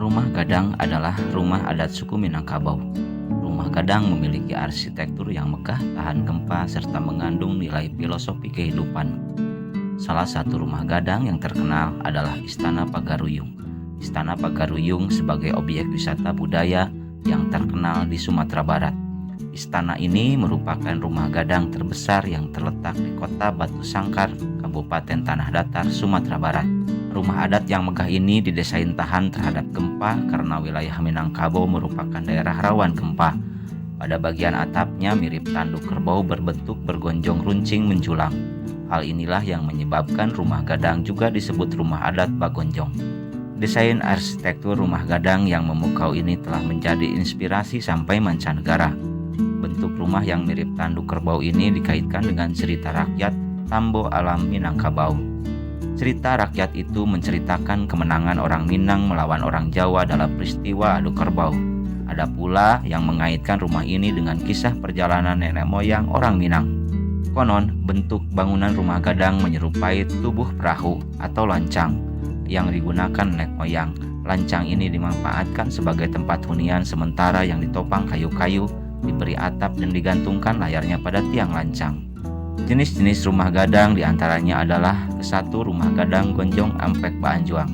Rumah Gadang adalah rumah adat suku Minangkabau. Rumah Gadang memiliki arsitektur yang megah, tahan gempa, serta mengandung nilai filosofi kehidupan. Salah satu rumah Gadang yang terkenal adalah Istana Pagaruyung. Istana Pagaruyung sebagai objek wisata budaya yang terkenal di Sumatera Barat. Istana ini merupakan rumah Gadang terbesar yang terletak di kota Batu Sangkar, Kabupaten Tanah Datar, Sumatera Barat. Rumah adat yang megah ini didesain tahan terhadap gempa karena wilayah Minangkabau merupakan daerah rawan gempa. Pada bagian atapnya mirip tanduk kerbau berbentuk bergonjong runcing menjulang. Hal inilah yang menyebabkan rumah Gadang juga disebut rumah adat Bagonjong. Desain arsitektur rumah Gadang yang memukau ini telah menjadi inspirasi sampai mancanegara. Bentuk rumah yang mirip tanduk kerbau ini dikaitkan dengan cerita rakyat Tambo Alam Minangkabau. Cerita rakyat itu menceritakan kemenangan orang Minang melawan orang Jawa dalam peristiwa adu kerbau. Ada pula yang mengaitkan rumah ini dengan kisah perjalanan nenek moyang orang Minang. Konon, bentuk bangunan rumah Gadang menyerupai tubuh perahu atau lancang yang digunakan nenek moyang. Lancang ini dimanfaatkan sebagai tempat hunian sementara yang ditopang kayu-kayu, diberi atap dan digantungkan layarnya pada tiang lancang. Jenis-jenis rumah Gadang diantaranya adalah ke-1 Rumah Gadang Gonjong Ampek Baanjuang.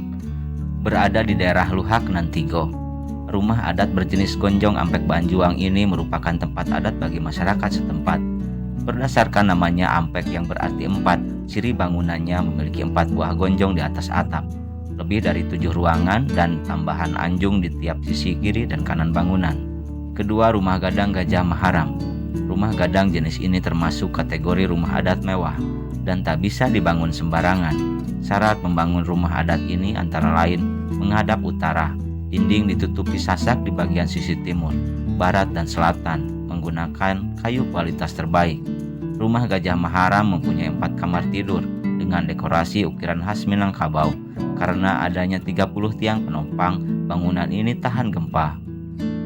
Berada di daerah Luhak Nantigo. Rumah adat berjenis Gonjong Ampek Baanjuang ini merupakan tempat adat bagi masyarakat setempat. Berdasarkan namanya Ampek yang berarti 4, ciri bangunannya memiliki 4 buah gonjong di atas atap, lebih dari 7 ruangan dan tambahan anjung di tiap sisi kiri dan kanan bangunan. Kedua, Rumah Gadang Gajah Maharam. Rumah Gadang jenis ini termasuk kategori rumah adat mewah dan tak bisa dibangun sembarangan. Syarat membangun rumah adat ini antara lain menghadap utara, dinding ditutupi sasak di bagian sisi timur, barat dan selatan menggunakan kayu kualitas terbaik. Rumah Gajah Maharam mempunyai 4 kamar tidur dengan dekorasi ukiran khas Minangkabau. Karena adanya 30 tiang penopang, bangunan ini tahan gempa.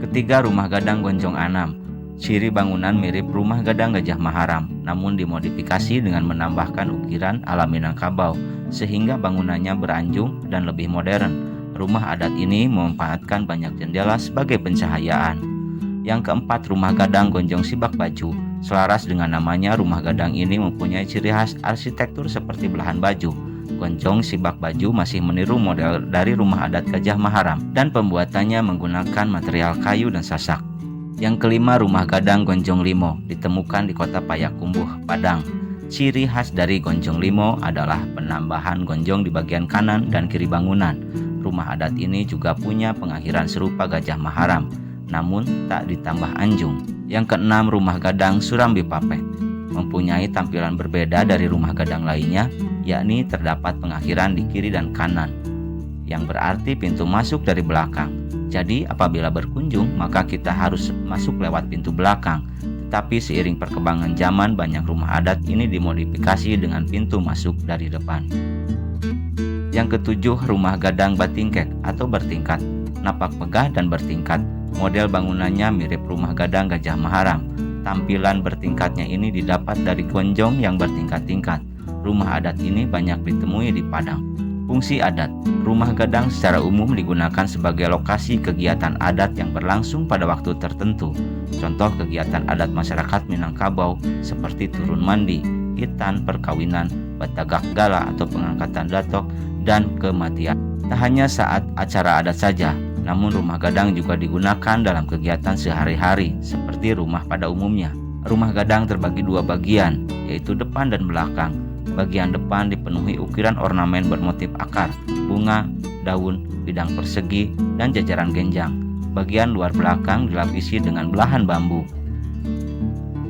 Ketiga, Rumah Gadang Gonjong Anam. Ciri bangunan mirip Rumah Gadang Gajah Maharam, namun dimodifikasi dengan menambahkan ukiran ala Minangkabau sehingga bangunannya beranjung dan lebih modern. Rumah adat ini memanfaatkan banyak jendela sebagai pencahayaan. Yang keempat, Rumah Gadang Gonjong Sibak Baju. Selaras dengan namanya, Rumah Gadang ini mempunyai ciri khas arsitektur seperti belahan baju. Gonjong Sibak Baju masih meniru model dari rumah adat Gajah Maharam dan pembuatannya menggunakan material kayu dan sasak. Yang kelima, Rumah Gadang Gonjong Limo ditemukan di kota Payakumbuh, Padang. Ciri khas dari Gonjong Limo adalah penambahan gonjong di bagian kanan dan kiri bangunan. Rumah adat ini juga punya pengakhiran serupa Gajah Maharam, namun tak ditambah anjung. Yang keenam, Rumah Gadang Surambi Papet. Mempunyai tampilan berbeda dari rumah Gadang lainnya, yakni terdapat pengakhiran di kiri dan kanan, yang berarti pintu masuk dari belakang. Jadi apabila berkunjung maka kita harus masuk lewat pintu belakang. Tetapi seiring perkembangan zaman banyak rumah adat ini dimodifikasi dengan pintu masuk dari depan. Yang ketujuh, Rumah Gadang Batingkek atau bertingkat. Napak megah dan bertingkat. Model bangunannya mirip Rumah Gadang Gajah Maharam. Tampilan bertingkatnya ini didapat dari gonjong yang bertingkat-tingkat. Rumah adat ini banyak ditemui di Padang. Fungsi adat. Rumah Gadang secara umum digunakan sebagai lokasi kegiatan adat yang berlangsung pada waktu tertentu. Contoh kegiatan adat masyarakat Minangkabau seperti turun mandi, hitan, perkawinan, batagak gala atau pengangkatan datok, dan kematian. Tak hanya saat acara adat saja, namun Rumah Gadang juga digunakan dalam kegiatan sehari-hari seperti rumah pada umumnya. Rumah Gadang terbagi 2 bagian, yaitu depan dan belakang. Bagian depan dipenuhi ukiran ornamen bermotif akar, bunga, daun, bidang persegi, dan jajaran genjang. Bagian luar belakang dilapisi dengan belahan bambu.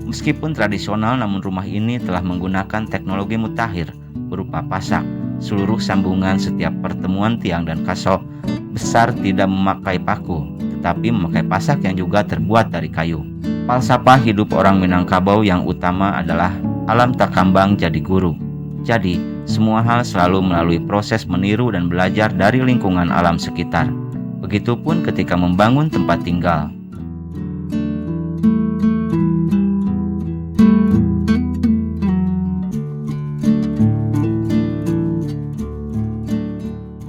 Meskipun tradisional, namun rumah ini telah menggunakan teknologi mutakhir berupa pasak. Seluruh sambungan setiap pertemuan tiang dan kasok besar tidak memakai paku, tetapi memakai pasak yang juga terbuat dari kayu. Falsafah hidup orang Minangkabau yang utama adalah alam tak kambang jadi guru. Jadi, semua hal selalu melalui proses meniru dan belajar dari lingkungan alam sekitar. Begitupun ketika membangun tempat tinggal.